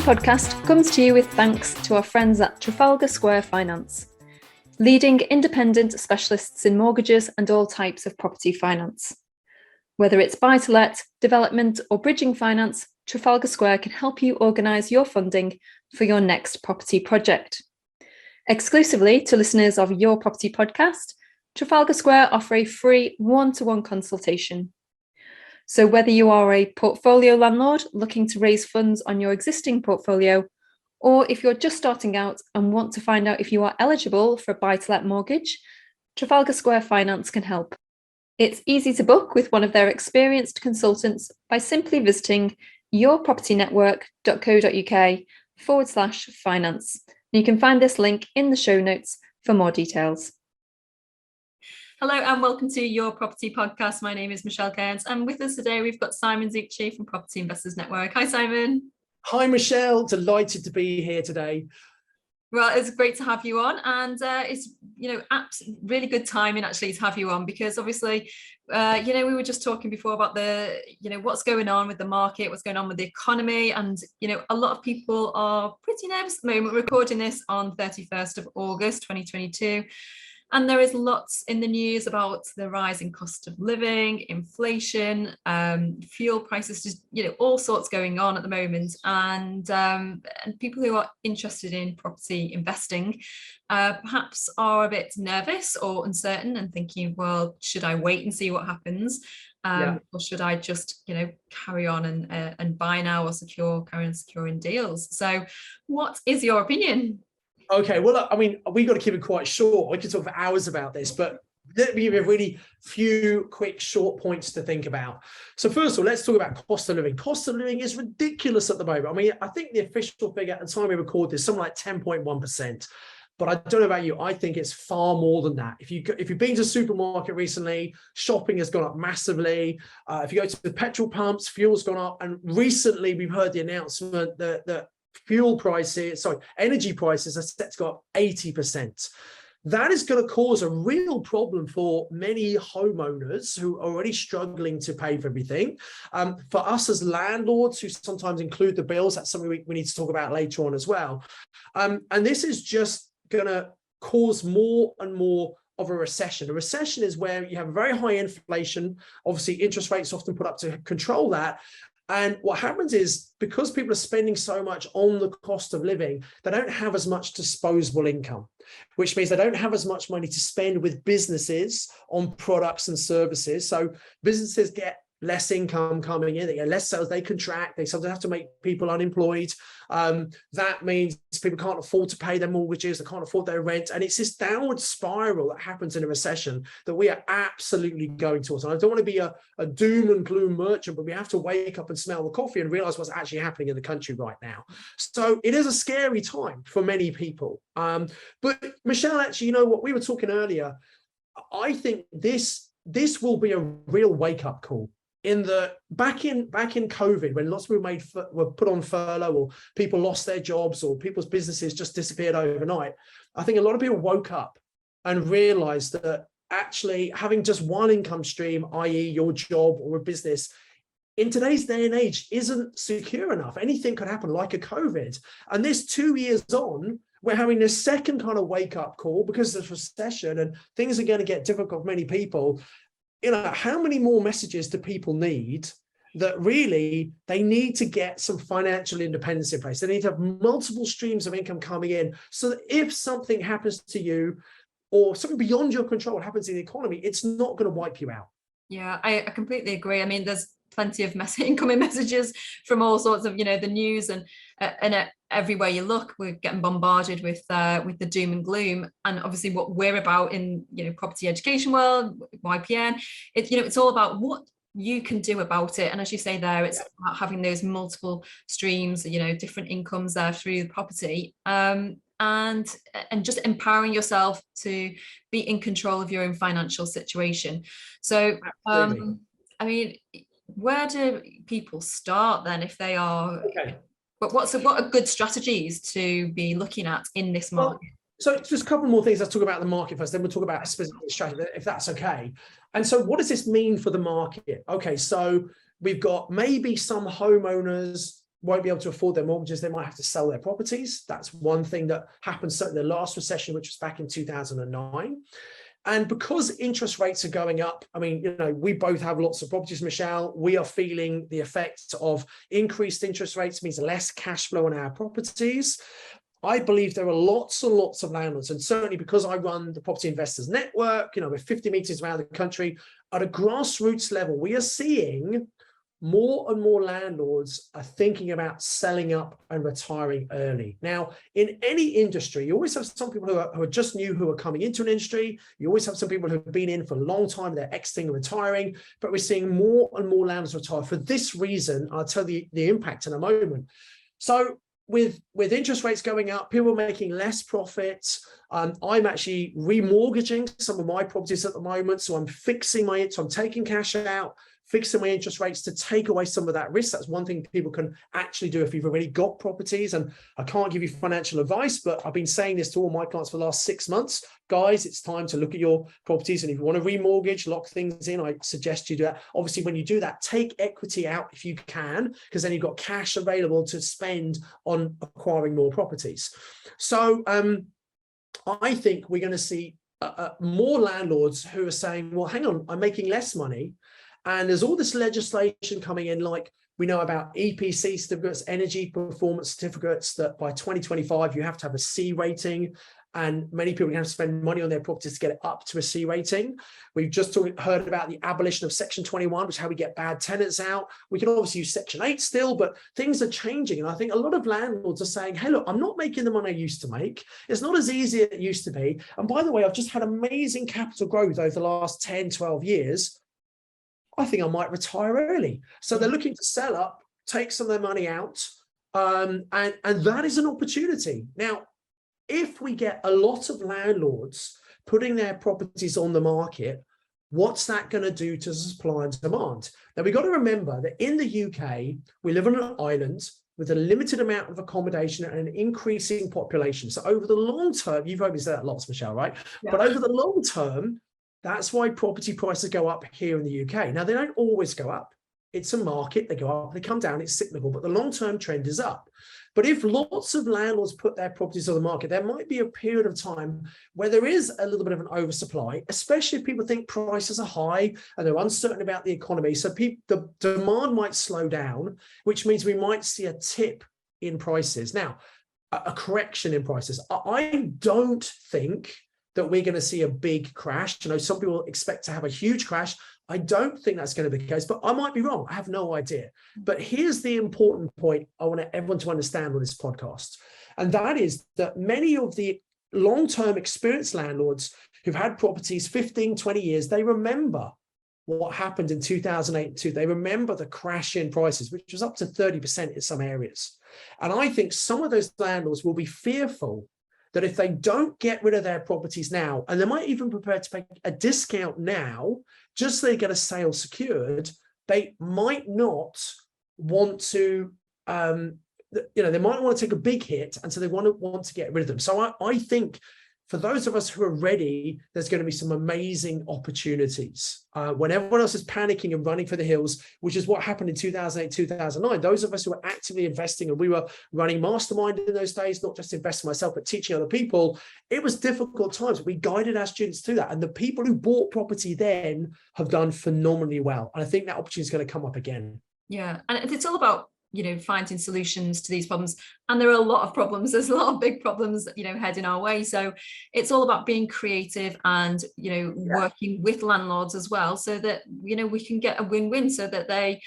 podcast comes to you with thanks to our friends at Trafalgar Square Finance, leading independent specialists in mortgages and all types of property finance. Whether it's buy-to-let, development or bridging finance, Trafalgar Square can help you organise your funding for your next property project. Exclusively to listeners of Your Property Podcast, Trafalgar Square offer a free one-to-one consultation. So whether you are a portfolio landlord looking to raise funds on your existing portfolio, or if you're just starting out and want to find out if you are eligible for a buy-to-let mortgage, Trafalgar Square Finance can help. It's easy to book with one of their experienced consultants by simply visiting yourpropertynetwork.co.uk/finance. You can find this link in the show notes for more details. Hello and welcome to Your Property Podcast. My name is Michelle Cairns, and with us today we've got Simon Zutshi from Property Investors Network. Hi Simon. Hi Michelle, delighted to be here today. Well, it's great to have you on, and it's really good timing actually to have you on, because obviously we were just talking before about the what's going on with the market, what's going on with the economy, and a lot of people are pretty nervous at the moment. We're recording this on 31st of August 2022. And there is lots in the news about the rising cost of living, inflation, fuel prices, just all sorts going on at the moment. And people who are interested in property investing perhaps are a bit nervous or uncertain and thinking, well, should I wait and see what happens? Or should I just carry on and buy now or carry on securing deals? So what is your opinion? Okay, well, I mean, we've got to keep it quite short. We could talk for hours about this, but let me give you a really few quick short points to think about. So first of all, let's talk about cost of living. Cost of living is ridiculous at the moment. I mean, I think the official figure at the time we record this is something like 10.1%. But I don't know about you, I think it's far more than that. If you've been to a supermarket recently, shopping has gone up massively. If you go to the petrol pumps, fuel's gone up. And recently we've heard the announcement that energy prices are set to go up 80%. That is going to cause a real problem for many homeowners who are already struggling to pay for everything. For us as landlords who sometimes include the bills, that's something we need to talk about later on as well. And this is just going to cause more and more of a recession. A recession is where you have very high inflation. Obviously, interest rates often put up to control that. And what happens is, because people are spending so much on the cost of living, they don't have as much disposable income, which means they don't have as much money to spend with businesses on products and services. So businesses get less income coming in, they get less sales, they contract, they sometimes have to make people unemployed. That means people can't afford to pay their mortgages, they can't afford their rent. And it's this downward spiral that happens in a recession that we are absolutely going towards. And I don't want to be a doom and gloom merchant, but we have to wake up and smell the coffee and realize what's actually happening in the country right now. So it is a scary time for many people. But Michelle, actually, what we were talking earlier, I think this will be a real wake-up call. Back in COVID, when lots of people were put on furlough, or people lost their jobs, or people's businesses just disappeared overnight, I think a lot of people woke up and realized that actually having just one income stream, i.e. your job or a business, in today's day and age isn't secure enough. Anything could happen, like a COVID. And this 2 years on, we're having this second kind of wake-up call because there's recession and things are going to get difficult for many people. How many more messages do people need that really they need to get some financial independence in place? They need to have multiple streams of income coming in, so that if something happens to you or something beyond your control happens in the economy, it's not going to wipe you out. Yeah, I completely agree. I mean, there's plenty of incoming messages from all sorts of, the news, and everywhere you look, we're getting bombarded with the doom and gloom. And obviously what we're about in, property education world, YPN, it's all about what you can do about it. And as you say there, it's about having those multiple streams, different incomes there through the property, and just empowering yourself to be in control of your own financial situation. So, I mean, where do people start then if they are? Okay. But what are good strategies to be looking at in this market? So just a couple more things. Let's talk about the market first, then we'll talk about a specific strategy, if that's okay. And so what does this mean for the market? Okay, so we've got maybe some homeowners won't be able to afford their mortgages, they might have to sell their properties. That's one thing that happened certainly in the last recession, which was back in 2009. And because interest rates are going up, I mean, you know, we both have lots of properties, Michelle. We are feeling the effects of increased interest rates, means less cash flow on our properties. I believe there are lots and lots of landlords, and certainly because I run the Property Investors Network, you know, with 50 meetings around the country, at a grassroots level, we are seeing more and more landlords are thinking about selling up and retiring early. Now, in any industry, you always have some people who are just new, who are coming into an industry. You always have some people who've been in for a long time, they're exiting and retiring, but we're seeing more and more landlords retire for this reason. I'll tell you the impact in a moment. So with interest rates going up, people are making less profits. I'm actually remortgaging some of my properties at the moment. So I'm I'm taking cash out, fixing my interest rates to take away some of that risk. That's one thing people can actually do if you've already got properties. And I can't give you financial advice, but I've been saying this to all my clients for the last 6 months. Guys, it's time to look at your properties. And if you want to remortgage, lock things in, I suggest you do that. Obviously, when you do that, take equity out if you can, because then you've got cash available to spend on acquiring more properties. So I think we're going to see more landlords who are saying, well, hang on, I'm making less money. And there's all this legislation coming in, like we know about EPC certificates, energy performance certificates, that by 2025, you have to have a C rating. And many people have to spend money on their properties to get it up to a C rating. We've just heard about the abolition of Section 21, which is how we get bad tenants out. We can obviously use Section 8 still, but things are changing. And I think a lot of landlords are saying, hey, look, I'm not making the money I used to make. It's not as easy as it used to be. And by the way, I've just had amazing capital growth over the last 10, 12 years. I think I might retire early. So they're looking to sell up, take some of their money out, and that is an opportunity. Now, if we get a lot of landlords putting their properties on the market, what's that going to do to supply and demand? Now, we've got to remember that in the UK, we live on an island with a limited amount of accommodation and an increasing population. So over the long term, you've probably said that lots, Michelle, right? Yeah. But over the long term, that's why property prices go up here in the UK. Now, they don't always go up. It's a market, they go up, they come down, it's cyclical, but the long-term trend is up. But if lots of landlords put their properties on the market, there might be a period of time where there is a little bit of an oversupply, especially if people think prices are high and they're uncertain about the economy. So the demand might slow down, which means we might see a tip in prices. Now, a correction in prices. I don't think that we're going to see a big crash. You know, some people expect to have a huge crash. I don't think that's going to be the case, but I might be wrong. I have no idea. But here's the important point I want everyone to understand on this podcast. And that is that many of the long-term experienced landlords who've had properties 15, 20 years, they remember what happened in 2008 too. They remember the crash in prices, which was up to 30% in some areas. And I think some of those landlords will be fearful that if they don't get rid of their properties now, and they might even prepare to pay a discount now, just so they get a sale secured, they might not want to, they might want to take a big hit, and so they want to get rid of them. So I think for those of us who are ready, there's going to be some amazing opportunities. When everyone else is panicking and running for the hills, which is what happened in 2008, 2009, those of us who were actively investing, and we were running Mastermind in those days, not just investing myself, but teaching other people, it was difficult times. We guided our students through that. And the people who bought property then have done phenomenally well. And I think that opportunity is going to come up again. Yeah. And it's all about, finding solutions to these problems. And there are a lot of problems. There's a lot of big problems, heading our way. So it's all about being creative and, working with landlords as well, so that, we can get a win-win, so that they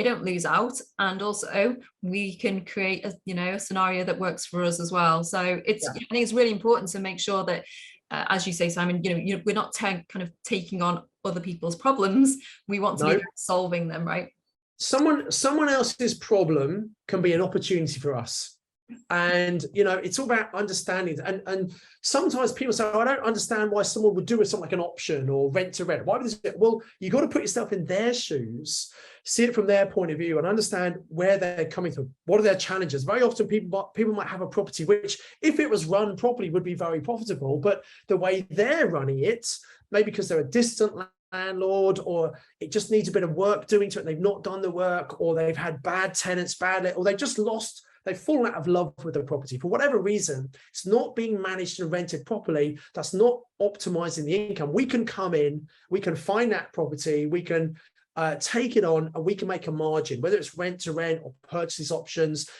don't lose out. And also we can create a scenario that works for us as well. So I think it's really important to make sure that, as you say, Simon, we're not kind of taking on other people's problems. We want to be solving them, right? Someone else's problem can be an opportunity for us. And, it's all about understanding. And sometimes people say, I don't understand why someone would do something like an option or rent to rent. Why would this? Well, you got to put yourself in their shoes, see it from their point of view, and understand where they're coming from. What are their challenges? Very often people might have a property which, if it was run properly, would be very profitable. But the way they're running it, maybe because they're a distant landlord, or it just needs a bit of work doing to it, they've not done the work, or they've had bad tenants, or they've fallen out of love with the property for whatever reason, it's not being managed and rented properly, that's not optimizing the income, we can come in, we can find that property, we can take it on, and we can make a margin, whether it's rent to rent or purchase options,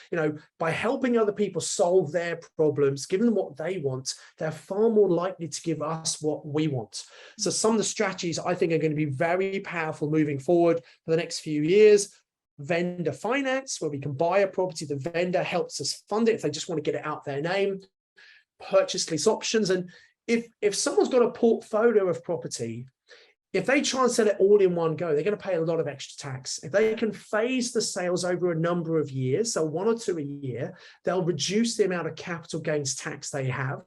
by helping other people solve their problems, giving them what they want, they're far more likely to give us what we want. So some of the strategies I think are going to be very powerful moving forward for the next few years. Vendor finance, where we can buy a property, the vendor helps us fund it if they just want to get it out their name. Purchase lease options. And if someone's got a portfolio of property, if they try and sell it all in one go, they're going to pay a lot of extra tax. If they can phase the sales over a number of years, so 1 or 2 a year, they'll reduce the amount of capital gains tax they have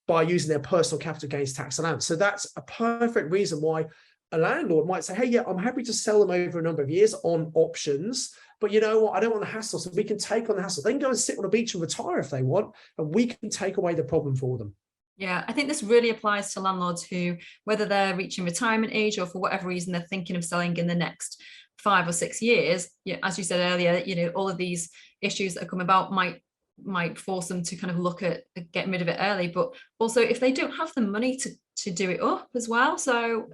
by using their personal capital gains tax allowance. So that's a perfect reason why a landlord might say, hey, yeah, I'm happy to sell them over a number of years on options, but you know what? I don't want the hassle, so we can take on the hassle. They can go and sit on a beach and retire if they want, and we can take away the problem for them. Yeah, I think this really applies to landlords who, whether they're reaching retirement age or for whatever reason they're thinking of selling in the next 5 or 6 years. Yeah, as you said earlier, all of these issues that come about might force them to kind of look at getting rid of it early, but also if they don't have the money to do it up as well. So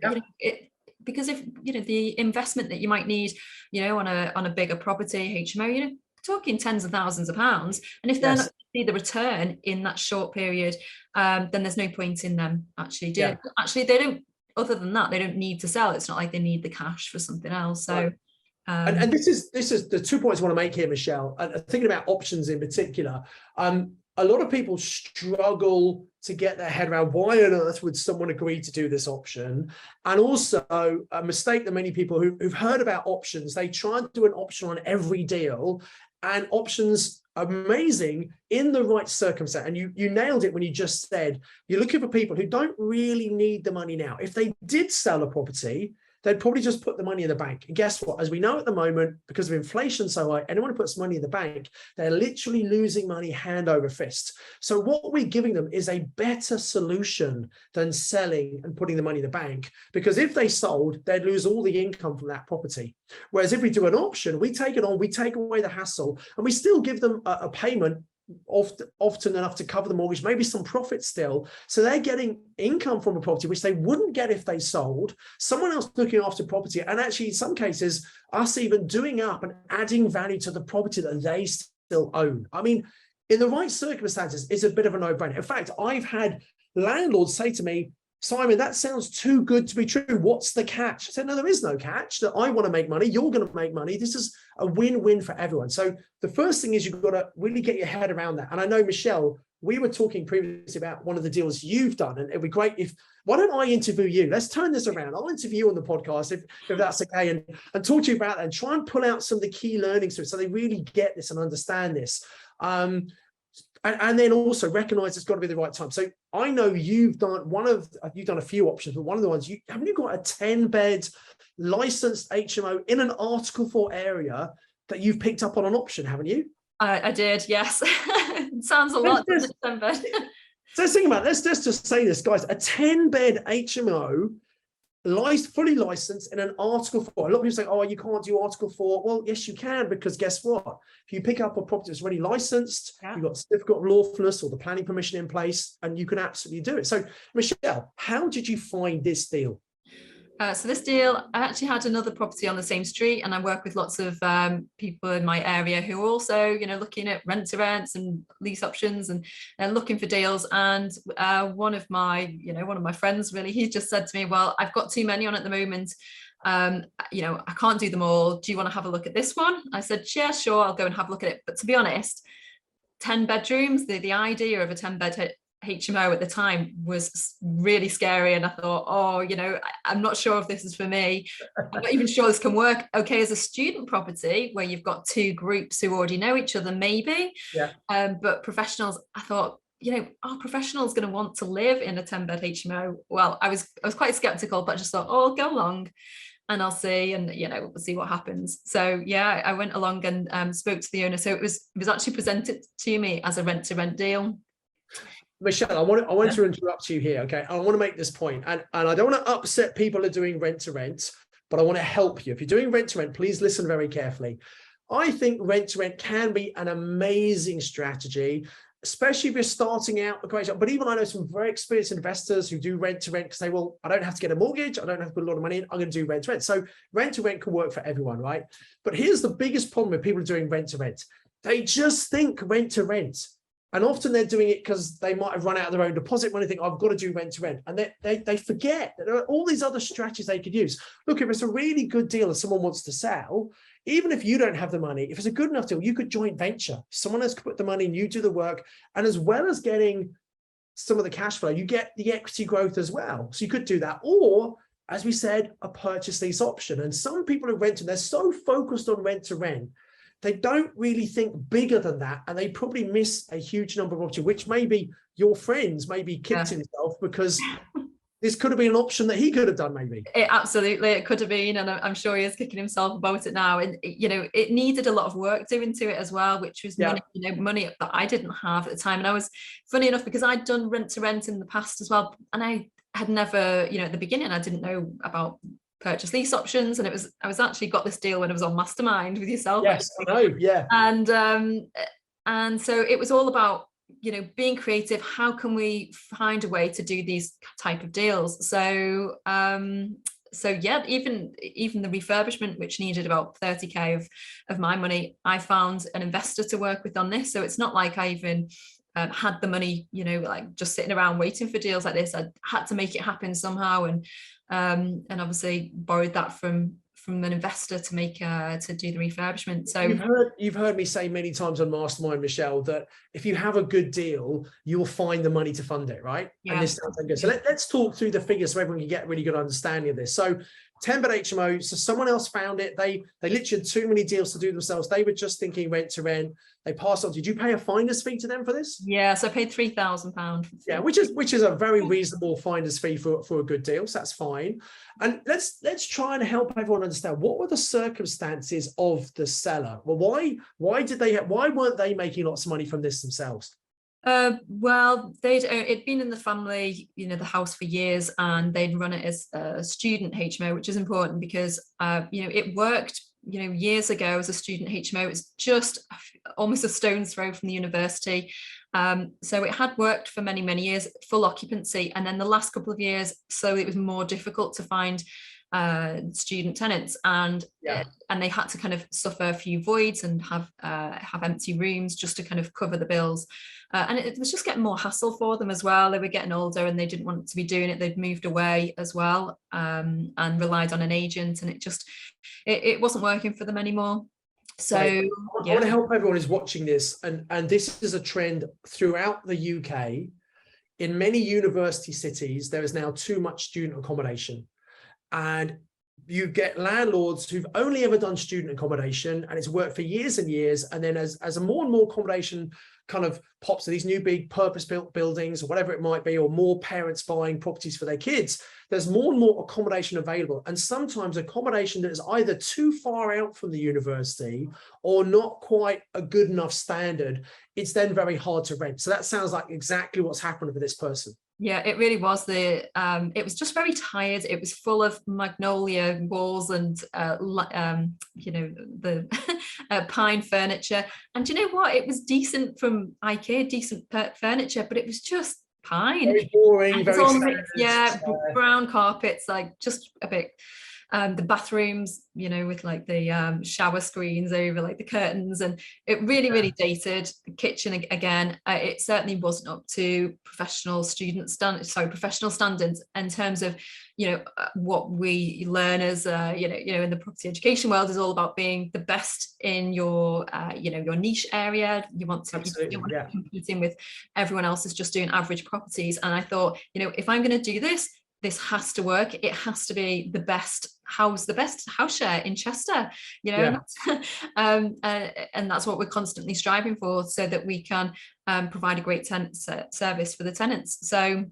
because if the investment that you might need, on a bigger property, HMO, talking tens of thousands of pounds, and if they're not see the return in that short period, then there's no point in them actually doing it. Actually, they don't, other than that, they don't need to sell. It's not like they need the cash for something else. So and this is the 2 points I want to make here, Michelle, and thinking about options in particular. A lot of people struggle to get their head around why on earth would someone agree to do this option, and also a mistake that many people who've heard about options, they try and do an option on every deal, and options are amazing in the right circumstance. And you nailed it when you just said you're looking for people who don't really need the money now. If they did sell a property, they'd probably just put the money in the bank. And guess what? As we know at the moment, because of inflation so high, anyone who puts money in the bank, they're literally losing money hand over fist. So what we're giving them is a better solution than selling and putting the money in the bank, because if they sold, they'd lose all the income from that property. Whereas if we do an option, we take it on, we take away the hassle, and we still give them a payment often enough to cover the mortgage, maybe some profit still. So they're getting income from a property, which they wouldn't get if they sold. Someone else looking after property, and actually in some cases, us even doing up and adding value to the property that they still own. I mean, in the right circumstances, it's a bit of a no-brainer. In fact, I've had landlords say to me, Simon, that sounds too good to be true. What's the catch? I said, no, there is no catch. That I want to make money. You're going to make money. This is a win-win for everyone. So the first thing is you've got to really get your head around that. And I know, Michelle, we were talking previously about one of the deals you've done, and it'd be great why don't I interview you? Let's turn this around. I'll interview you on the podcast if that's okay, and talk to you about that and try and pull out some of the key learnings to it so they really get this and understand this. And then also recognize it's got to be the right time. So I know you've done a few options, but one of the ones haven't you got a 10-bed licensed HMO in an Article 4 area that you've picked up on an option, haven't you? I did, yes. It sounds a lot. So let's think about it. Let's just say this, guys. A 10-bed HMO, fully licensed in an Article 4. A lot of people say, oh, you can't do Article 4. Well, yes, you can, because guess what? If you pick up a property that's already licensed, you've got certificate of lawfulness or the planning permission in place, and you can absolutely do it. So, Michelle, how did you find this deal? So this deal, I actually had another property on the same street, and I work with lots of people in my area who are also, looking at rent to rents and lease options and looking for deals. And one of my friends, really, he just said to me, well, I've got too many on at the moment. I can't do them all. Do you want to have a look at this one? I said, yeah, sure, I'll go and have a look at it. But to be honest, 10 bedrooms, the idea of a 10-bed HMO at the time was really scary, and I thought, I'm not sure if this is for me. I'm not even sure this can work. Okay, as a student property where you've got two groups who already know each other, maybe. Yeah. But professionals, I thought, are professionals going to want to live in a 10-bed HMO? Well, I was quite skeptical, but I just thought, I'll go along and I'll see, and we'll see what happens. So yeah, I went along and spoke to the owner. So it was actually presented to me as a rent-to-rent deal. Michelle, I want to interrupt you here. Okay. I want to make this point, and I don't want to upset people who are doing rent to rent, but I want to help you. If you're doing rent to rent, please listen very carefully. I think rent to rent can be an amazing strategy, especially if you're starting out. But even I know some very experienced investors who do rent to rent because they will, I don't have to get a mortgage. I don't have to put a lot of money in. I'm going to do rent to rent. So rent to rent can work for everyone, right? But here's the biggest problem with people doing rent to rent. They just think rent to rent. And often they're doing it because they might have run out of their own deposit money. Think, I've got to do rent to rent. And they forget that there are all these other strategies they could use. Look, if it's a really good deal and someone wants to sell, even if you don't have the money, if it's a good enough deal, you could joint venture. Someone else could put the money and you do the work. And as well as getting some of the cash flow, you get the equity growth as well. So you could do that. Or, as we said, a purchase lease option. And some people are renting, they're so focused on rent to rent, they don't really think bigger than that, and they probably miss a huge number of options, which maybe your friends maybe kicked himself because this could have been an option that he could have done maybe. It could have been, and I'm sure he is kicking himself about it now. And it needed a lot of work doing to it as well, which was money that I didn't have at the time. And I was, funny enough, because I'd done rent to rent in the past as well, and I had never, at the beginning, I didn't know about purchase lease options, and I was actually got this deal when I was on Mastermind with yourself. Yes, I know, yeah. And so it was all about being creative. How can we find a way to do these type of deals? So yeah, even the refurbishment, which needed about 30k of my money, I found an investor to work with on this. So it's not like I even had the money, like just sitting around waiting for deals like this. I had to make it happen somehow, and obviously borrowed that from an investor to do the refurbishment. So you've heard me say many times on Mastermind, Michelle, that if you have a good deal, you'll find the money to fund it, right? Yeah. And this sounds good. So let's talk through the figures so everyone can get a really good understanding of this. So 10-bed HMO, so someone else found it. They literally had too many deals to do themselves. They were just thinking rent to rent. They passed on. Did you pay a finder's fee to them for this? Yeah, so I paid £3,000. Yeah, which is a very reasonable finder's fee for a good deal. So that's fine. And let's try and help everyone understand what were the circumstances of the seller. Well, why weren't they making lots of money from this themselves? Well, it'd been in the family, the house for years, and they'd run it as a student HMO, which is important because it worked years ago as a student HMO. It was just almost a stone's throw from the university. So it had worked for many, many years, full occupancy, and then the last couple of years, slowly it was more difficult to find student tenants, and they had to kind of suffer a few voids and have empty rooms just to kind of cover the bills, and it was just getting more hassle for them as well. They were getting older and they didn't want to be doing it. They'd moved away as well, and relied on an agent, and it wasn't working for them anymore. So I want to help everyone who's watching this, and this is a trend throughout the UK. In many university cities, there is now too much student accommodation. And you get landlords who've only ever done student accommodation, and it's worked for years and years. And then as a more and more accommodation kind of pops to these new big purpose-built buildings or whatever it might be, or more parents buying properties for their kids, there's more and more accommodation available. And sometimes accommodation that is either too far out from the university or not quite a good enough standard, it's then very hard to rent. So that sounds like exactly what's happened with this person. Yeah, it really was. It was just very tired. It was full of magnolia walls and the pine furniture. And you know what? It was decent from IKEA, decent furniture, but it was just pine. Very boring. Very standard. Brown carpets, like just a bit. The bathrooms, with like the shower screens over like the curtains, and it really dated. The kitchen again, it certainly wasn't up to professional standards in terms of what we learn as in the property education world is all about being the best in your your niche area. You want to be competing with everyone else is just doing average properties. And I thought, if I'm going to do this has to work. It has to be the best house share in Chester, and that's what we're constantly striving for, so that we can provide a great tenant service for the tenants. So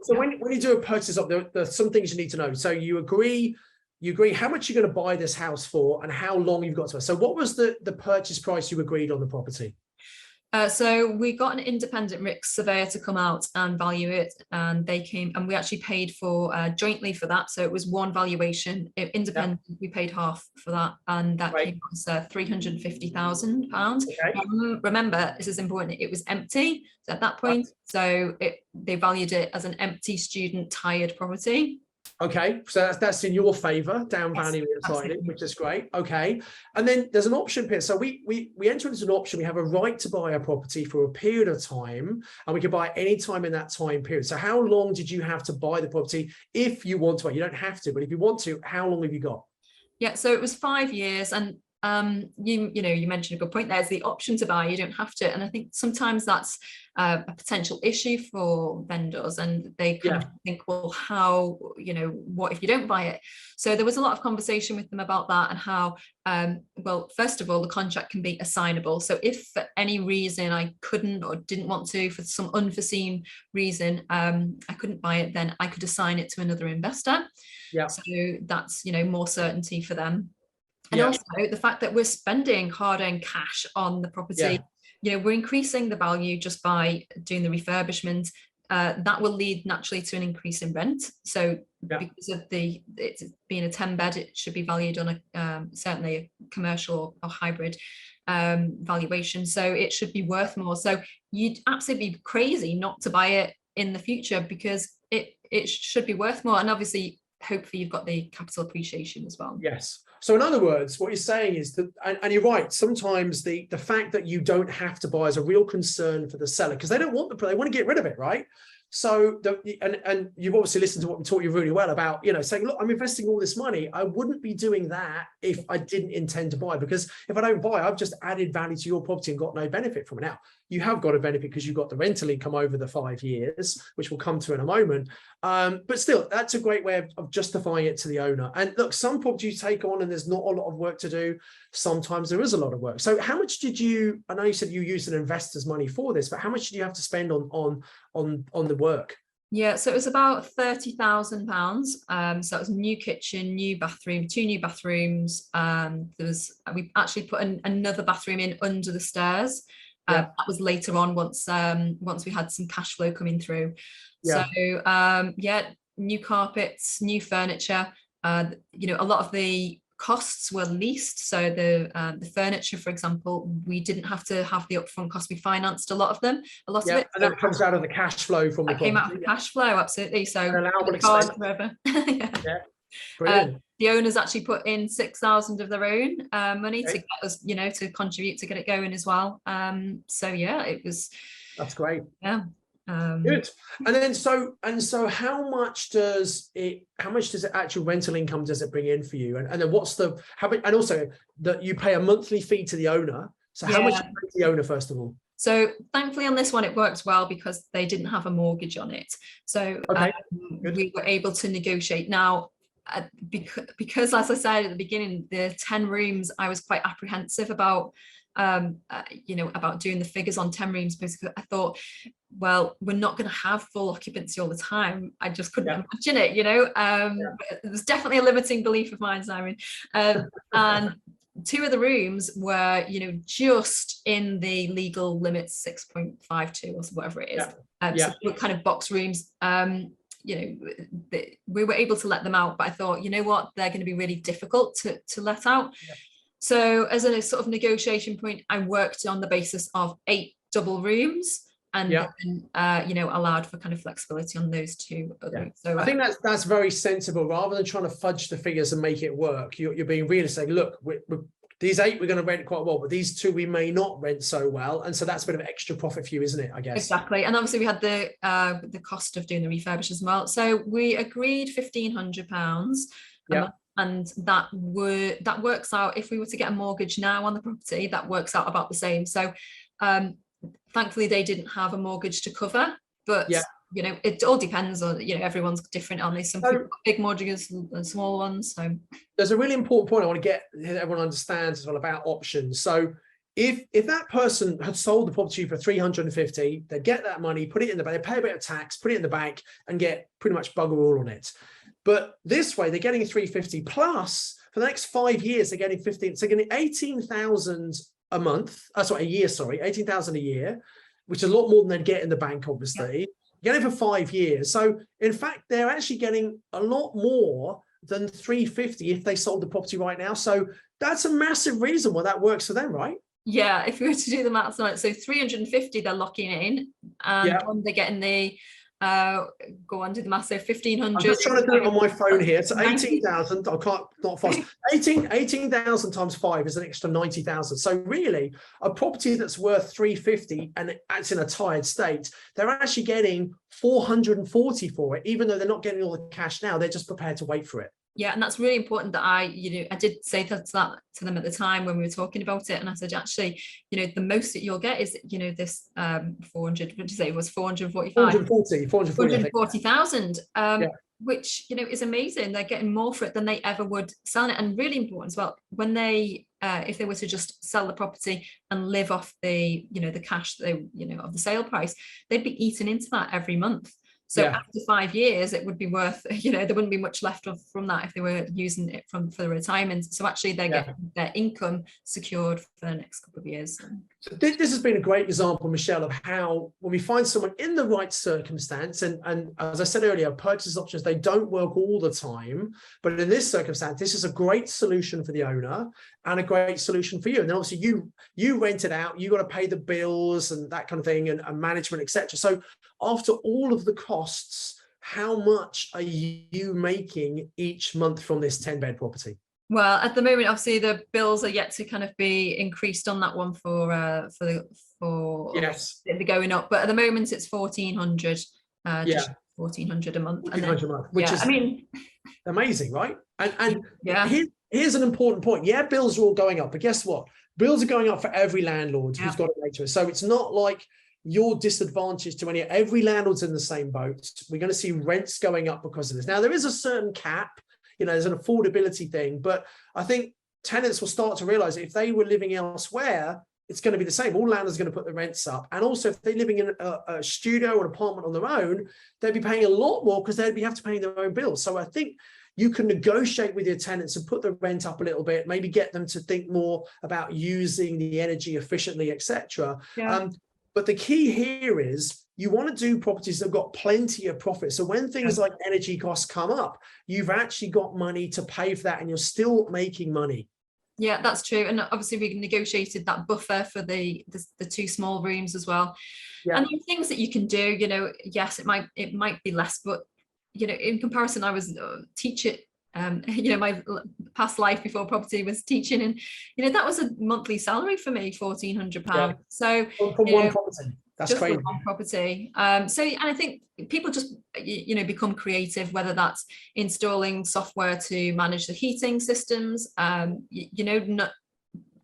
when you do a purchase up, there's some things you need to know. So you agree how much you're going to buy this house for and how long you've got to. So what was the purchase price you agreed on the property? So we got an independent risk surveyor to come out and value it, and they came and we actually paid for jointly for that. So it was one valuation, independent. We paid half for that, and that came out as £350,000. Okay. Remember, this is important. It was empty at that point, so they valued it as an empty student tired property. Okay, so that's in your favor, down value slightly, which is great. Okay, and then there's an option here. So we enter into an option. We have a right to buy a property for a period of time, and we can buy any time in that time period. So how long did you have to buy the property if you want to? You don't have to, but if you want to, how long have you got? Yeah, so it was 5 years, and you mentioned a good point. There's the option to buy, you don't have to, and I think sometimes that's a potential issue for vendors, and they kind of think, well, how, what if you don't buy it? So there was a lot of conversation with them about that, and how well, first of all, the contract can be assignable. So if for any reason I couldn't or didn't want to, for some unforeseen reason, I couldn't buy it, then I could assign it to another investor. So that's more certainty for them. And also the fact that we're spending hard-earned cash on the property, we're increasing the value just by doing the refurbishment. That will lead naturally to an increase in rent. So because of it being a 10-bed, it should be valued on a certainly a commercial or hybrid valuation. So it should be worth more. So you'd absolutely be crazy not to buy it in the future, because it should be worth more. And obviously, hopefully you've got the capital appreciation as well. Yes. So in other words, what you're saying is that, and you're right, sometimes the fact that you don't have to buy is a real concern for the seller, because they don't want they want to get rid of it, right? So and you've obviously listened to what we taught you really well about, saying, look, I'm investing all this money. I wouldn't be doing that if I didn't intend to buy, because if I don't buy, I've just added value to your property and got no benefit from it. Now, you have got a benefit because you've got the rental income over the 5 years, which we'll come to in a moment. But still, that's a great way of justifying it to the owner. And look, some properties you take on and there's not a lot of work to do. Sometimes there is a lot of work. So how much did you, I know you said you used an investor's money for this, but how much did you have to spend on the work? Yeah, so it was about £30,000. So it was a new kitchen, new bathroom, 2 new bathrooms. We actually put another bathroom in under the stairs. That was later on, once we had some cash flow coming through. So new carpets, new furniture. A lot of the costs were leased. So the furniture, for example, we didn't have to have the upfront cost. We financed a lot of them. A lot of it. And that comes out of the cash flow from the property. Came out of the cash flow, absolutely. So Brilliant. The owners actually put in 6,000 of their own money to get us, to contribute to get it going as well. It was. That's great. Yeah. Good. And so how much does actual rental income does it bring in for you? And then what's and also that you pay a monthly fee to the owner. So how much do you pay to the owner, first of all? So thankfully on this one, it worked well because they didn't have a mortgage on it. So we were able to negotiate. Now, because as I said at the beginning, the 10 rooms, I was quite apprehensive about, about doing the figures on 10 rooms, because I thought, well, we're not going to have full occupancy all the time. I just couldn't imagine it, There's definitely a limiting belief of mine, Simon. And 2 of the rooms were, just in the legal limits, 6.52 or whatever it is. So they were kind of box rooms. We were able to let them out, but I thought, you know what, they're going to be really difficult to let out. So as a sort of negotiation point, I worked on the basis of 8 double rooms, and then, allowed for kind of flexibility on those 2 other rooms. So I think that's very sensible. Rather than trying to fudge the figures and make it work, you're being realistic. Look, these 8 we're going to rent quite well, but these 2 we may not rent so well, and so that's a bit of extra profit for you, isn't it? I guess. Exactly. And obviously we had the cost of doing the refurbish as well. So we agreed £1,500. And that works out, if we were to get a mortgage now on the property, that works out about the same. So thankfully they didn't have a mortgage to cover, but it all depends on, everyone's different on this. Some people have big mortgages and small ones. So there's a really important point I want to get everyone understands as well about options. So if that person had sold the property for 350, they'd get that money, put it in the bank, they pay a bit of tax, put it in the bank, and get pretty much bugger all on it. But this way, they're getting 350 plus for the next 5 years. They're getting 15. So they're getting 18,000 a month, sorry, a year, sorry, 18,000 a year, which is a lot more than they'd get in the bank, obviously. Yeah. Get it for 5 years. So in fact, they're actually getting a lot more than 350 if they sold the property right now. So that's a massive reason why that works for them, right? Yeah, if we were to do the maths on it, so 350 they're locking in, and when they're getting the go on, do the math, so 1,500. I'm just trying to do it on my phone here. So 18,000, I can't, not fast. 18,000 times 5 is an extra 90,000. So really, a property that's worth 350 and it's in a tired state, they're actually getting 440 for it, even though they're not getting all the cash now. They're just prepared to wait for it. Yeah, and that's really important that I did say that to them at the time when we were talking about it, and I said, actually, the most that you'll get is, this 400, what did you say it was, 445? 440,000, which, is amazing. They're getting more for it than they ever would selling it. And really important as well, when they, if they were to just sell the property and live off the, the cash, of the sale price, they'd be eating into that every month. So after 5 years, it would be worth, there wouldn't be much left from that if they were using it for the retirement. So actually they're getting their income secured for the next couple of years. So this has been a great example, Michelle, of how when we find someone in the right circumstance, and as I said earlier, purchase options, they don't work all the time, but in this circumstance, this is a great solution for the owner and a great solution for you. And then obviously you rent it out, you got to pay the bills and that kind of thing, and management, etc. So after all of the costs, how much are you making each month from this 10-bed property? Well, at the moment, obviously, the bills are yet to kind of be increased on that one for the going up. But at the moment, it's 1,400, just 1,400 a month. 1,400 a month, which is, amazing, right? And here's an important point. Yeah, bills are all going up, but guess what? Bills are going up for every landlord who's got a rate to it. So it's not like you're disadvantaged to every landlord's in the same boat. We're going to see rents going up because of this. Now, there is a certain cap. There's an affordability thing, but I think tenants will start to realize that if they were living elsewhere, it's going to be the same. All landlords are going to put the rents up. And also, if they're living in a studio or an apartment on their own, they'd be paying a lot more because they'd have to pay their own bills. So I think you can negotiate with your tenants and put the rent up a little bit, maybe get them to think more about using the energy efficiently, etc. But the key here is you want to do properties that have got plenty of profit. So when things like energy costs come up, you've actually got money to pay for that and you're still making money. Yeah, that's true. And obviously we negotiated that buffer for the 2 small rooms as well. And there are things that you can do, yes, it might be less, but, in comparison, I was teaching, my past life before property was teaching, and, that was a monthly salary for me, £1,400. So from one property. That's just crazy. One property. And I think people just, become creative, whether that's installing software to manage the heating systems, not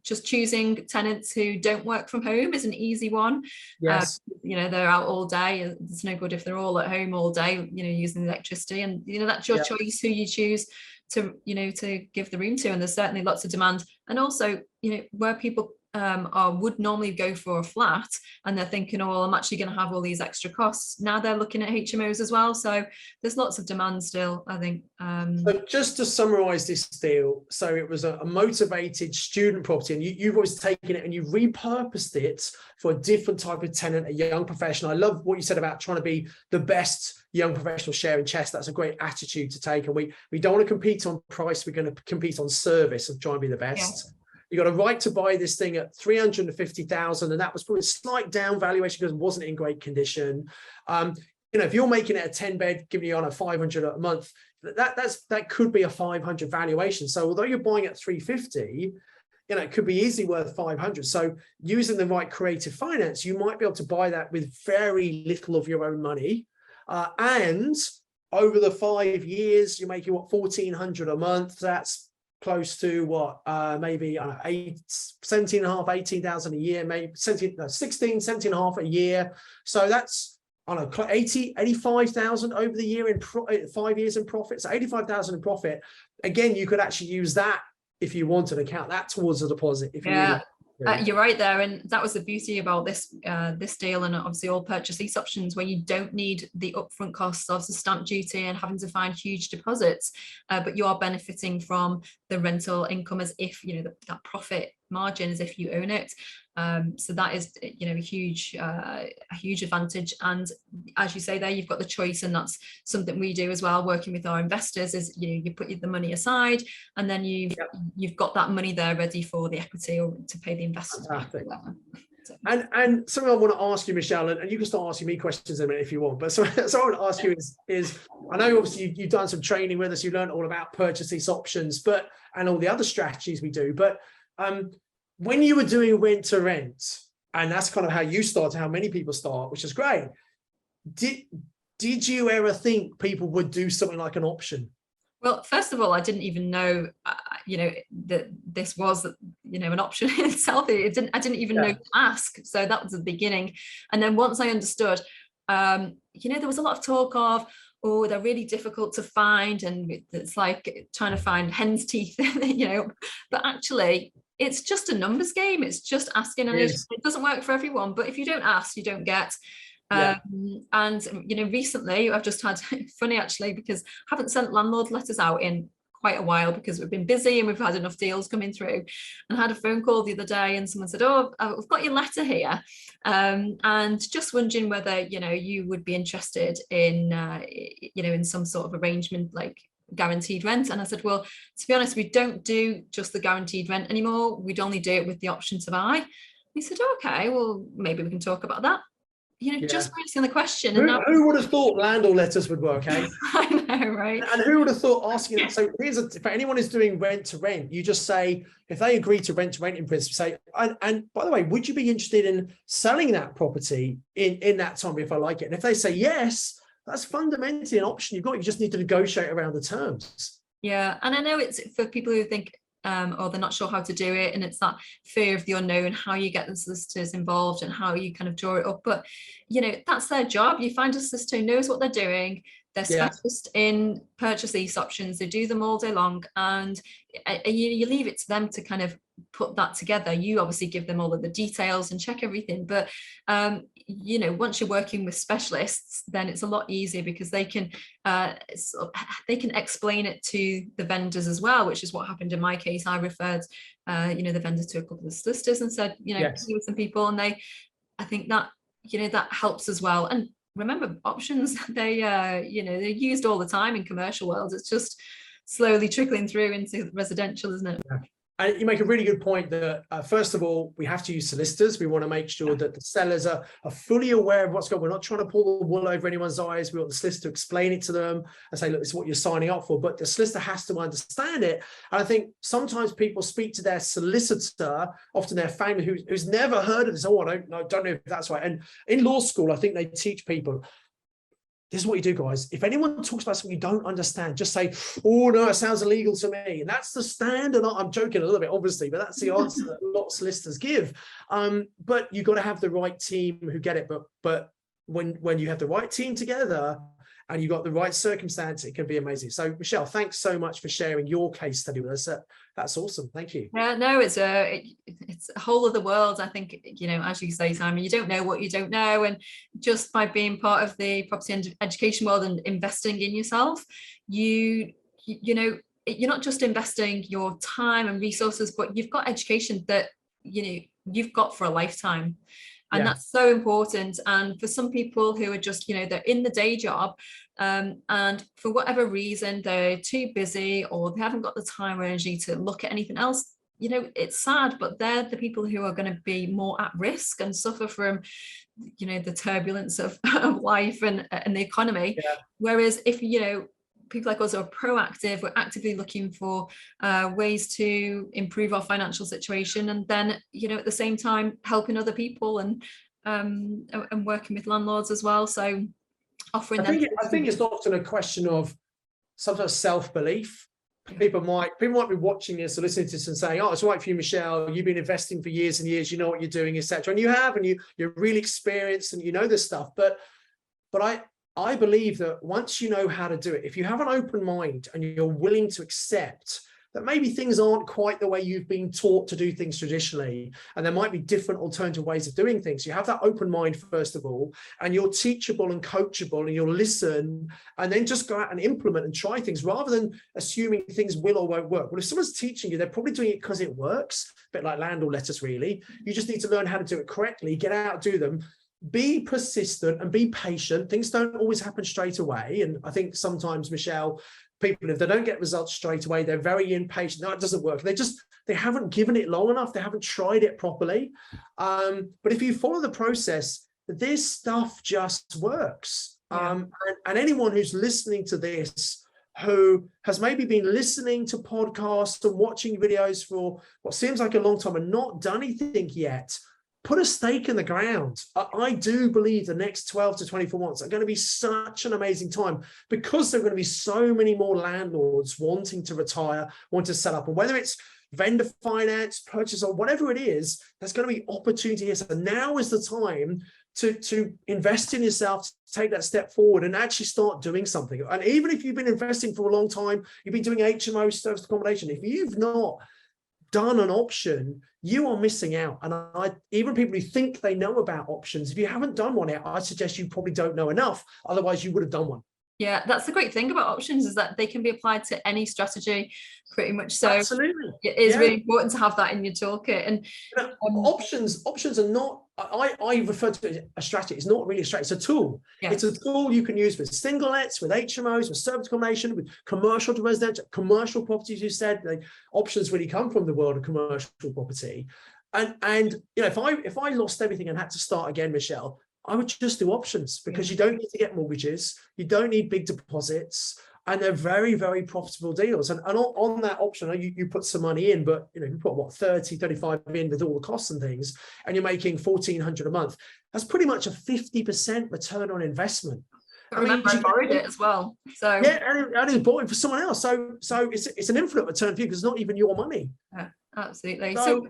just choosing tenants who don't work from home is an easy one. Yes. They're out all day. It's no good if they're all at home all day, using electricity, and, that's your choice who you choose to, to give the room to. And there's certainly lots of demand. And also, where people would normally go for a flat and they're thinking, oh, well, I'm actually going to have all these extra costs. Now they're looking at HMOs as well. So there's lots of demand still, I think. So just to summarize this deal, so it was a motivated student property, and you've always taken it and you repurposed it for a different type of tenant, a young professional. I love what you said about trying to be the best young professional sharing chess. That's a great attitude to take. And we don't want to compete on price. We're going to compete on service and try and be the best. You got a right to buy this thing at 350,000, and that was probably a slight down valuation because it wasn't in great condition. If you're making it a 10-bed, giving you on a 500 a month, that could be a 500 valuation. So although you're buying at 350, it could be easily worth 500. So using the right creative finance, you might be able to buy that with very little of your own money, and over the 5 years, you're making 1,400 a month. That's close to maybe 17,500, 18,000 a year, maybe 17,500 a year. So that's 85,000 over the year in 5 years in profit. So 85,000 in profit. Again, you could actually use that if you wanted to count that towards a deposit. If you're right there, and that was the beauty about this deal, and obviously all purchase lease options, where you don't need the upfront costs of the stamp duty and having to find huge deposits, but you are benefiting from the rental income as if that profit margin as if you own it. So that is, you know, a huge advantage. And as you say there, you've got the choice, and that's something we do as well, working with our investors, is, you know, you put the money aside, and then you've got that money there ready for the equity or to pay the investors. And something I want to ask you, Michelle, and you can start asking me questions in a minute if you want, but so I want to ask you is I know obviously you've done some training with us, you learned all about purchase lease options, and all the other strategies we do, but when you were doing rent to rent, and that's kind of how you started, how many people start, which is great, did you ever think people would do something like an option? Well, first of all, I didn't even know, you know, that this was, you know, an option in itself. I didn't even know to ask. So that was the beginning. And then once I understood, you know, there was a lot of talk of, oh, they're really difficult to find, and it's like trying to find hen's teeth, you know. But actually, it's just a numbers game. It's just asking, and it doesn't work for everyone. But if you don't ask, you don't get. And you know, recently I've just had funny actually, because I haven't sent landlord letters out in quite a while because we've been busy and we've had enough deals coming through, and I had a phone call the other day and someone said, oh, I've got your letter here, and just wondering whether, you know, you would be interested in you know, in some sort of arrangement like guaranteed rent. And I said, well, to be honest, we don't do just the guaranteed rent anymore. We'd only do it with the option to buy. He said, okay, well, maybe we can talk about that. You know, just asking the question. Who would have thought landlord letters would work, eh? I know, right? And who would have thought asking? So for anyone who's doing rent to rent, you just say, if they agree to rent in principle, say, and by the way, would you be interested in selling that property in that time if I like it? And if they say yes, that's fundamentally an option you've got. You just need to negotiate around the terms. Yeah, and I know it's for people who think, or they're not sure how to do it, and it's that fear of the unknown, how you get the solicitors involved and how you kind of draw it up. But you know, that's their job. You find a solicitor who knows what they're doing. They're specialists in purchase lease options. They do them all day long, and you leave it to them to kind of put that together. You obviously give them all of the details and check everything, but you know, once you're working with specialists, then it's a lot easier because they can explain it to the vendors as well, which is what happened in my case. I referred you know, the vendor to a couple of solicitors and said, you know, with some people, and I think that, you know, that helps as well. And remember, options, they you know, they're used all the time in commercial world. It's just slowly trickling through into residential, isn't it? And you make a really good point that first of all, we have to use solicitors. We want to make sure that the sellers are fully aware of what's going on. We're not trying to pull the wool over anyone's eyes. We want the solicitor to explain it to them and say, look, this is what you're signing up for. But the solicitor has to understand it. And I think sometimes people speak to their solicitor, often their family, who's never heard of this. Oh, I don't know if that's right. And in law school, I think they teach people, this is what you do, guys. If anyone talks about something you don't understand, just say, oh, no, it sounds illegal to me. And that's the standard. I'm joking a little bit, obviously, but that's the answer that a lot of solicitors give. But you've got to have the right team who get it. But when you have the right team together and you've got the right circumstance, it can be amazing. So, Michelle, thanks so much for sharing your case study with us. That's awesome. Thank you. Yeah, no, it's a whole other world. I think, you know, as you say, Simon, you don't know what you don't know. And just by being part of the property and education world and investing in yourself, you know, you're not just investing your time and resources, but you've got education that, you know, you've got for a lifetime. And that's so important. And for some people who are just, you know, they're in the day job, and for whatever reason, they're too busy or they haven't got the time or energy to look at anything else, you know, it's sad, but they're the people who are going to be more at risk and suffer from, you know, the turbulence of life and the economy. Whereas if, you know, people like us are proactive, we're actively looking for ways to improve our financial situation, and then, you know, at the same time helping other people and working with landlords as well. So offering I think it's often a question of sometimes self-belief. People might be watching this or listening to this and saying, oh, it's all right for you, Michelle, you've been investing for years and years, you know what you're doing, etc. And you have, and you're really experienced and you know this stuff. But I believe that once you know how to do it, if you have an open mind and you're willing to accept that maybe things aren't quite the way you've been taught to do things traditionally, and there might be different alternative ways of doing things. You have that open mind, first of all, and you're teachable and coachable, and you'll listen and then just go out and implement and try things rather than assuming things will or won't work. Well, if someone's teaching you, they're probably doing it because it works, a bit like land or lettuce, really. You just need to learn how to do it correctly, get out, do them. Be persistent and be patient. Things don't always happen straight away. And I think sometimes, Michelle, people, if they don't get results straight away, they're very impatient. No, it doesn't work. They haven't given it long enough. They haven't tried it properly. But if you follow the process, this stuff just works. And anyone who's listening to this, who has maybe been listening to podcasts and watching videos for what seems like a long time and not done anything yet, put a stake in the ground. I do believe the next 12 to 24 months are going to be such an amazing time, because there are going to be so many more landlords wanting to retire, want to set up, and whether it's vendor finance, purchase, or whatever it is, there's going to be opportunity here. So now is the time to invest in yourself, to take that step forward and actually start doing something. And even if you've been investing for a long time, you've been doing HMO, service accommodation, if you've not done an option, you are missing out. And even people who think they know about options, if you haven't done one yet, I suggest you probably don't know enough. Otherwise, you would have done one. Yeah, that's the great thing about options, is that they can be applied to any strategy, pretty much. So absolutely, it is really important to have that in your toolkit. And options are not, I refer to it as a strategy. It's not really a strategy, it's a tool. It's a tool you can use with single lets, with HMOs, with service accommodation, with commercial to residential, commercial properties. You said options really come from the world of commercial property. And if I lost everything and had to start again, Michelle, I would just do options, because you don't need to get mortgages, you don't need big deposits, and they're very, very profitable deals. And on that option, you put some money in, but you put what, 30, 35 in with all the costs and things, and you're making 1,400 a month. That's pretty much a 50% return on investment. I borrowed it as well. So yeah, and it was bought it for someone else. So it's an infinite return for you, because it's not even your money. Yeah, absolutely. So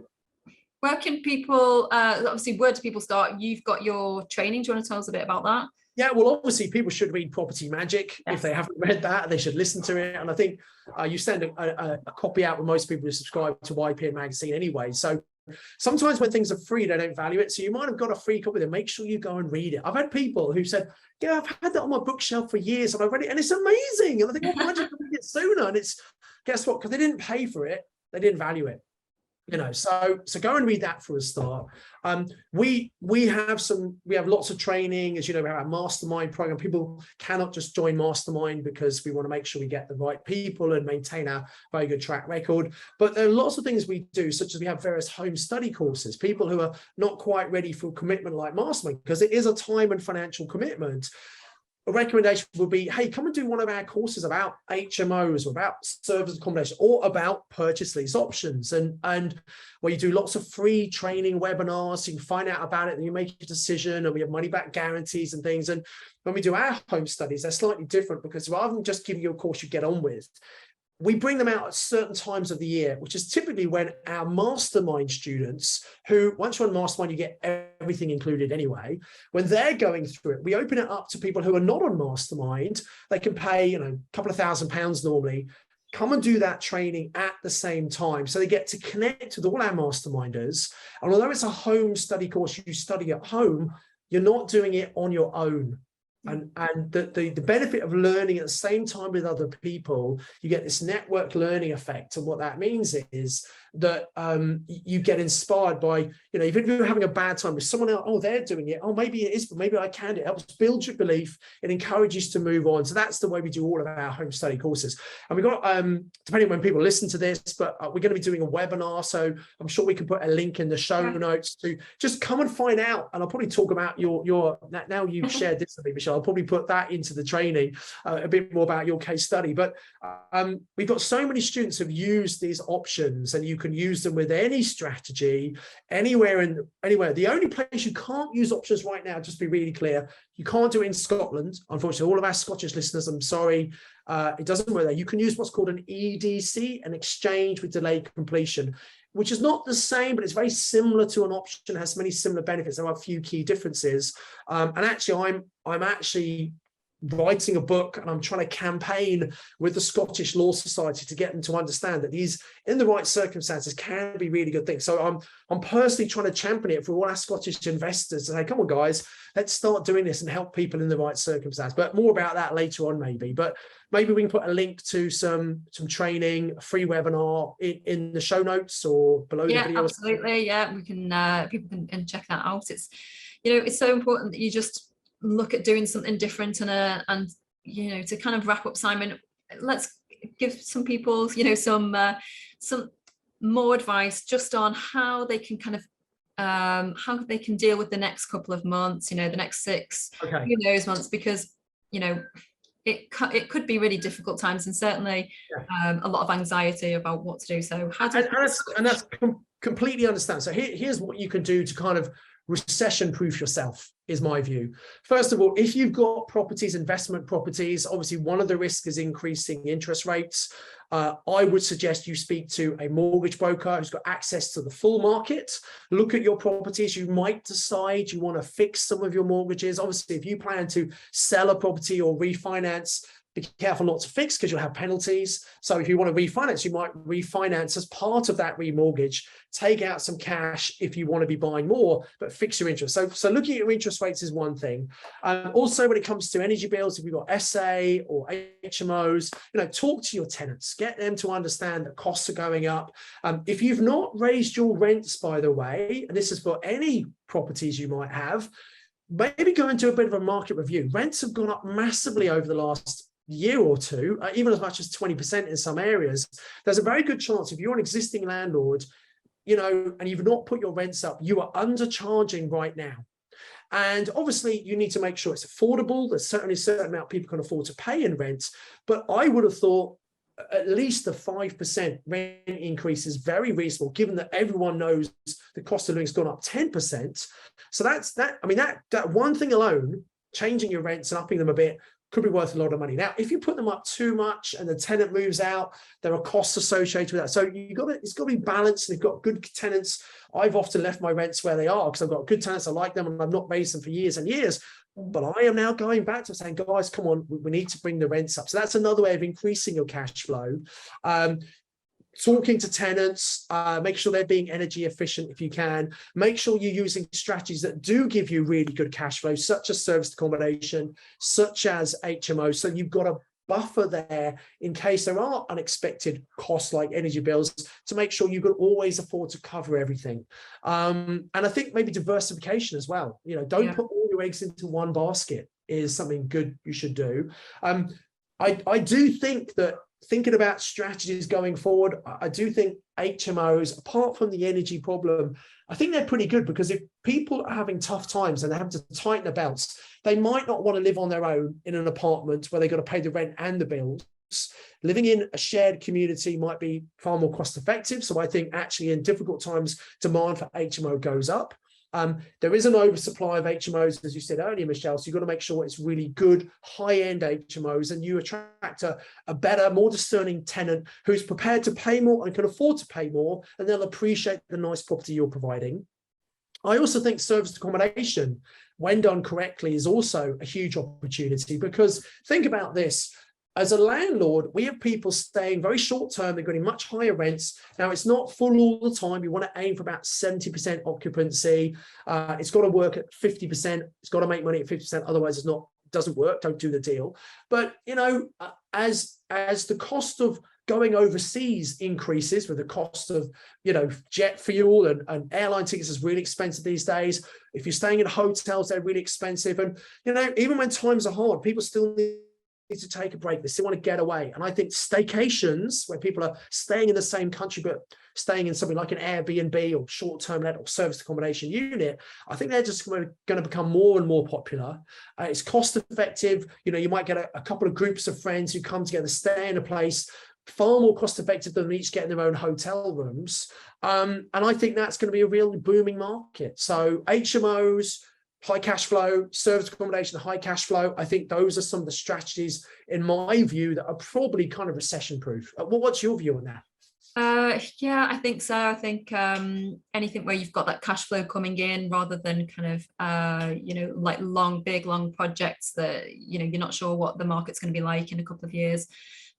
where can people, obviously, where do people start? You've got your training. Do you want to tell us a bit about that? Yeah, well, obviously, people should read Property Magic. Yes. If they haven't read that, they should listen to it. And I think you send a copy out with most people who subscribe to YPN Magazine anyway. So sometimes when things are free, they don't value it. So you might have got a free copy, then make sure you go and read it. I've had people who said, yeah, I've had that on my bookshelf for years and I've read it and it's amazing. And I think, well, why did you read it sooner? And it's, guess what? Because they didn't pay for it. They didn't value it. So go and read that for a start. We have lots of training, as you know. We have our mastermind program. People cannot just join mastermind because we want to make sure we get the right people and maintain our very good track record. But there are lots of things we do, such as we have various home study courses. People who are not quite ready for commitment like mastermind, because it is a time and financial commitment. A recommendation would be, hey, come and do one of our courses about HMOs or about service accommodation or about purchase lease options, and where you do lots of free training webinars, so you can find out about it and you make a decision, and we have money back guarantees and things. And when we do our home studies, they're slightly different, because rather than just giving you a course you get on with, we bring them out at certain times of the year, which is typically when our mastermind students, who once you're on mastermind, you get everything included anyway. When they're going through it, we open it up to people who are not on mastermind. They can pay, a couple of £1,000 normally, come and do that training at the same time. So they get to connect with all our masterminders. And although it's a home study course, you study at home, you're not doing it on your own. And the benefit of learning at the same time with other people, you get this network learning effect. And what that means is that you get inspired by, even if you're having a bad time with someone else, oh, they're doing it. Oh, maybe it is, but maybe I can. It helps build your belief. It encourages you to move on. So that's the way we do all of our home study courses. And we've got, depending on when people listen to this, but we're going to be doing a webinar. So I'm sure we can put a link in the show notes to just come and find out. And I'll probably talk about your now you've shared this with me, Michelle, I'll probably put that into the training, a bit more about your case study. But we've got so many students who've used these options, and you can use them with any strategy, anywhere. The only place you can't use options right now, just to be really clear, you can't do it in Scotland. Unfortunately, all of our Scottish listeners, I'm sorry, it doesn't work there. You can use what's called an EDC, an exchange with delayed completion, which is not the same, but it's very similar to an option, has many similar benefits. There are a few key differences. And actually, I'm actually writing a book and I'm trying to campaign with the Scottish Law Society to get them to understand that these, in the right circumstances, can be really good things. So I'm personally trying to champion it for all our Scottish investors to say, come on, guys, let's start doing this and help people in the right circumstance. But more about that later on, maybe. But maybe we can put a link to some training, a free webinar in the show notes or below the video. Absolutely. Yeah, we can, people can check that out. It's, it's so important that you just look at doing something different and to kind of wrap up, Simon, let's give some people some more advice just on how they can kind of how they can deal with the next couple of months, the next 6 who knows months, because it could be really difficult times, and certainly a lot of anxiety about what to do. So how do that's completely understand. So here's what you can do to kind of recession proof yourself, is my view. First of all, if you've got properties, investment properties, obviously one of the risks is increasing interest rates. I would suggest you speak to a mortgage broker who's got access to the full market. Look at your properties. You might decide you want to fix some of your mortgages. Obviously, if you plan to sell a property or refinance, be careful not to fix because you'll have penalties. So if you want to refinance, you might refinance as part of that remortgage, take out some cash if you want to be buying more, but fix your interest. So looking at your interest rates is one thing. Also, when it comes to energy bills, if you've got SA or HMOs, talk to your tenants, get them to understand that costs are going up. If you've not raised your rents, by the way, and this is for any properties you might have, maybe go into a bit of a market review. Rents have gone up massively over the last year or two, even as much as 20% in some areas. There's a very good chance if you're an existing landlord, and you've not put your rents up, you are undercharging right now. And obviously you need to make sure it's affordable. There's certainly a certain amount people can afford to pay in rent, but I would have thought at least the 5% rent increase is very reasonable, given that everyone knows the cost of living has gone up 10%. So that one thing alone, changing your rents and upping them a bit, could be worth a lot of money. Now, if you put them up too much and the tenant moves out, there are costs associated with that. So it's got to be balanced. And you've got good tenants. I've often left my rents where they are because I've got good tenants. I like them and I've not raised them for years and years. But I am now going back to saying, guys, come on, we need to bring the rents up. So that's another way of increasing your cash flow. Talking to tenants, make sure they're being energy efficient if you can. Make sure you're using strategies that do give you really good cash flow, such as serviced accommodation, such as HMO. So you've got a buffer there in case there are unexpected costs like energy bills, to make sure you can always afford to cover everything. And I think maybe diversification as well. Don't put all your eggs into one basket is something good you should do. I do think that thinking about strategies going forward, I do think HMOs, apart from the energy problem, I think they're pretty good, because if people are having tough times and they're having to tighten their belts, they might not want to live on their own in an apartment where they've got to pay the rent and the bills. Living in a shared community might be far more cost effective. So I think actually in difficult times, demand for HMO goes up. There is an oversupply of HMOs, as you said earlier, Michelle, so you've got to make sure it's really good, high-end HMOs, and you attract a better, more discerning tenant who's prepared to pay more and can afford to pay more, and they'll appreciate the nice property you're providing. I also think serviced accommodation, when done correctly, is also a huge opportunity, because think about this. As a landlord, we have people staying very short term. They're getting much higher rents. Now, it's not full all the time. You want to aim for about 70% occupancy. It's got to work at 50%. It's got to make money at 50%. Otherwise, it doesn't work. Don't do the deal. But, as the cost of going overseas increases, with the cost of, jet fuel and airline tickets is really expensive these days. If you're staying in hotels, they're really expensive. And, even when times are hard, people still need to take a break. They still want to get away. And I think staycations, where people are staying in the same country but staying in something like an Airbnb or short-term let or service accommodation unit, I think they're just going to become more and more popular. It's cost effective. You might get a couple of groups of friends who come together, stay in a place, far more cost effective than each getting their own hotel rooms. And I think that's going to be a really booming market. So HMOs, high cash flow, service accommodation, high cash flow. I think those are some of the strategies, in my view, that are probably kind of recession proof. What's your view on that? Yeah, I think so. I think anything where you've got that cash flow coming in rather than kind of like big long projects that you're not sure what the market's going to be like in a couple of years,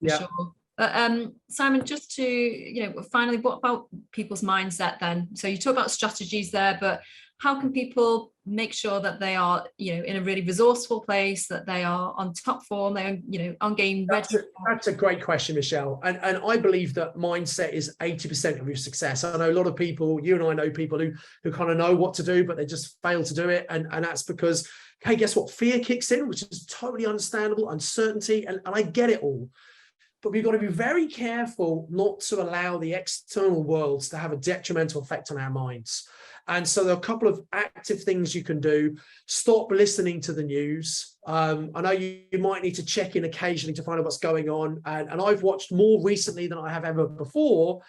for Yeah. sure. But Simon, just to finally, what about people's mindset then? So you talk about strategies there, but how can people make sure that they are in a really resourceful place, that they are on top form, they're on game ready? That's a great question, Michelle. And I believe that mindset is 80% of your success. I know a lot of people, you and I know people who kind of know what to do, but they just fail to do it. And that's because, hey, guess what? Fear kicks in, which is totally understandable, uncertainty, and I get it all. But we've got to be very careful not to allow the external worlds to have a detrimental effect on our minds. And so there are a couple of active things you can do. Stop listening to the news. I know you might need to check in occasionally to find out what's going on. And I've watched more recently than I have ever before.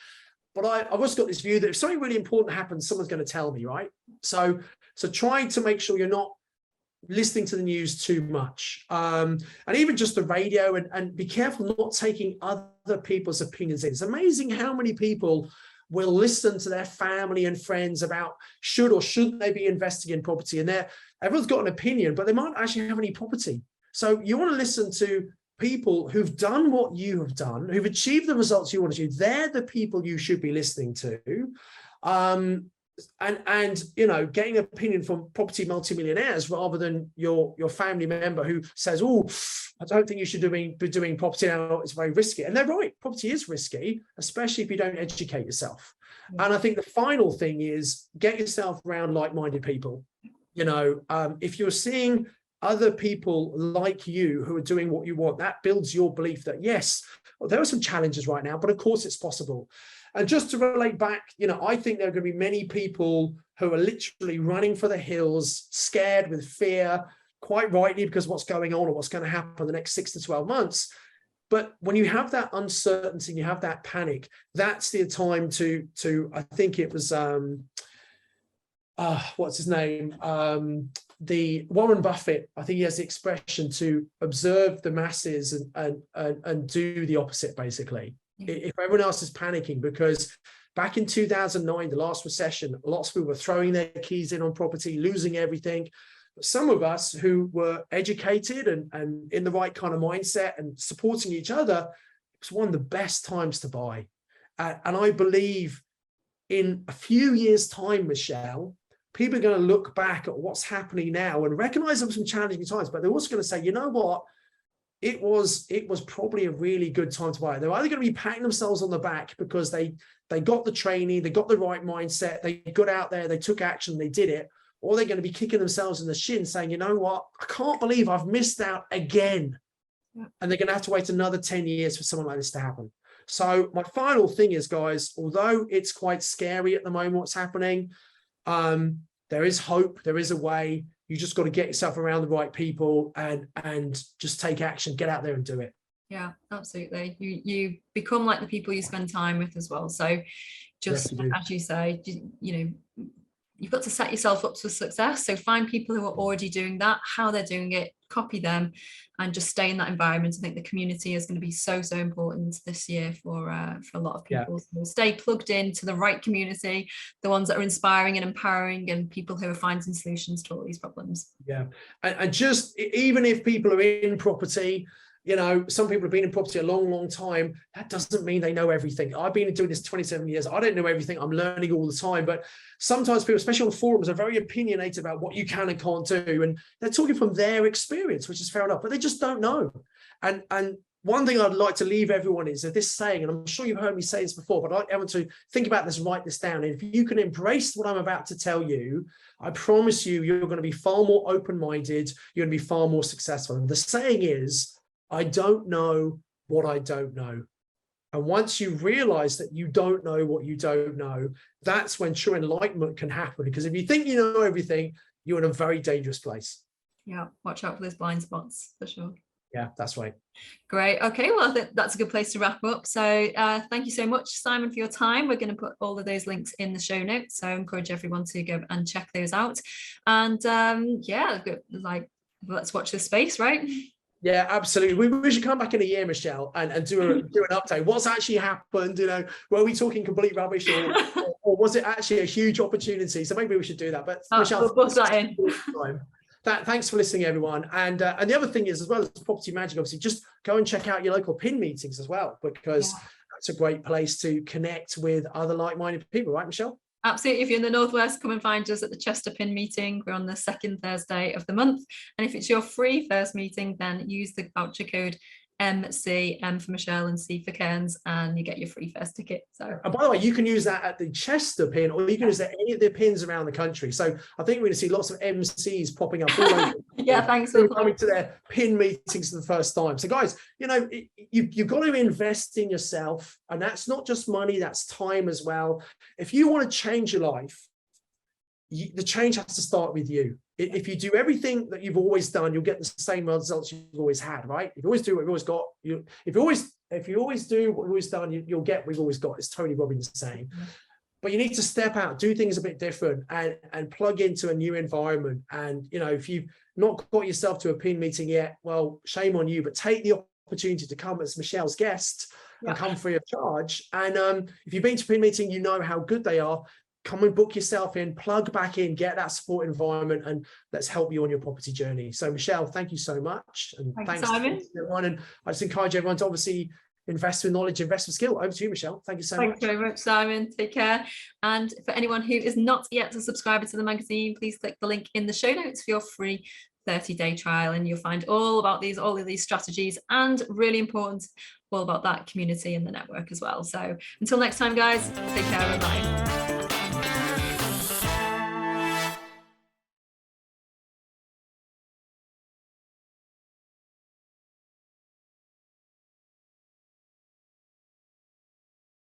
But I've also got this view that if something really important happens, someone's going to tell me, right? So try to make sure you're not listening to the news too much, and even just the radio, and be careful not taking other people's opinions in. It's amazing how many people will listen to their family and friends about should or shouldn't they be investing in property, and everyone's got an opinion, but they might actually have any property. So you want to listen to people who've done what you have done, who've achieved the results you want to achieve. They're the people you should be listening to. And getting an opinion from property multimillionaires rather than your family member who says, oh, I don't think you should be doing property now, it's very risky. And they're right, property is risky, especially if you don't educate yourself. And I think the final thing is get yourself around like-minded people. If you're seeing other people like you who are doing what you want, that builds your belief that yes, there are some challenges right now, but of course it's possible. And just to relate back, I think there are going to be many people who are literally running for the hills, scared with fear, quite rightly, because of what's going on or what's going to happen in the next 6 to 12 months. But when you have that uncertainty, you have that panic, that's the time to I think it was, what's his name? The Warren Buffett, I think he has the expression to observe the masses and do the opposite, basically. If everyone else is panicking, because back in 2009, the last recession, lots of people were throwing their keys in on property, losing everything. But some of us who were educated and in the right kind of mindset and supporting each other, it was one of the best times to buy. And I believe in a few years' time, Michelle, people are going to look back at what's happening now and recognize there were some challenging times, but they're also going to say, you know what? It was probably a really good time to buy it. They're either going to be patting themselves on the back because they got the training, they got the right mindset, they got out there, they took action, they did it, or they're going to be kicking themselves in the shin saying, you know what, I can't believe I've missed out again. And they're going to have to wait another 10 years for something like this to happen. So my final thing is, guys, although it's quite scary at the moment what's happening, there is hope, there is a way. You just got to get yourself around the right people and just take action, get out there and do it. Yeah, absolutely. You become like the people you spend time with as well. So just as you say, you've got to set yourself up for success. So find people who are already doing that, how they're doing it, copy them, and just stay in that environment. I think the community is going to be so important this year for a lot of people. So stay plugged into the right community, the ones that are inspiring and empowering, and people who are finding solutions to all these problems. Yeah, and just even if people are in property, some people have been in property a long, long time. That doesn't mean they know everything. I've been doing this 27 years. I don't know everything. I'm learning all the time. But sometimes people, especially on forums, are very opinionated about what you can and can't do. And they're talking from their experience, which is fair enough, but they just don't know. And one thing I'd like to leave everyone is that this saying, and I'm sure you've heard me say this before, but I want to think about this, write this down. And if you can embrace what I'm about to tell you, I promise you're going to be far more open-minded. You're going to be far more successful. And the saying is, I don't know what I don't know. And once you realize that you don't know what you don't know, that's when true enlightenment can happen. Because if you think you know everything, you're in a very dangerous place. Yeah, watch out for those blind spots, for sure. Yeah, that's right. Great. Okay, well, I think that's a good place to wrap up. So thank you so much, Simon, for your time. We're going to put all of those links in the show notes. So I encourage everyone to go and check those out. And let's watch this space, right? Yeah, absolutely. We should come back in a year, Michelle, and do an update. What's actually happened? Were we talking complete rubbish, or was it actually a huge opportunity? So maybe we should do that. But Michelle, we'll book that in. Thanks for listening, everyone. And the other thing is, as well as Property Magic, obviously, just go and check out your local PIN meetings as well, because that's a great place to connect with other like-minded people, right, Michelle? Absolutely. If you're in the Northwest, come and find us at the Chester PIN meeting. We're on the second Thursday of the month. And if it's your free first meeting, then use the voucher code MC, M for Michelle and C for Cairns, and you get your free first ticket. So, and by the way, you can use that at the Chester pin, or you can use it at any of the pins around the country. So I think we're going to see lots of MCs popping up all over. Yeah, thanks for coming to their pin meetings for the first time. So guys, you've got to invest in yourself, and that's not just money, that's time as well. If you want to change your life, the change has to start with you. If you do everything that you've always done, you'll get the same results you've always had, right? If you always do what you've always got, if you always do what you've always done, you'll get what you've always got. It's Tony Robbins saying. But you need to step out, do things a bit different, and plug into a new environment. And if you've not got yourself to a PIN meeting yet, well, shame on you. But take the opportunity to come as Michelle's guest and come free of charge. And if you've been to a PIN meeting, you know how good they are. Come and book yourself in, plug back in, get that support environment, and let's help you on your property journey. So, Michelle, thank you so much. And thanks Simon. To everyone. And I just encourage everyone to obviously invest with knowledge, invest with skill. Over to you, Michelle. Thank you so much. Thanks very much, Simon. Take care. And for anyone who is not yet a subscriber to the magazine, please click the link in the show notes for your free 30-day trial, and you'll find all of these strategies, and really important, all about that community and the network as well. So until next time, guys, take care and bye.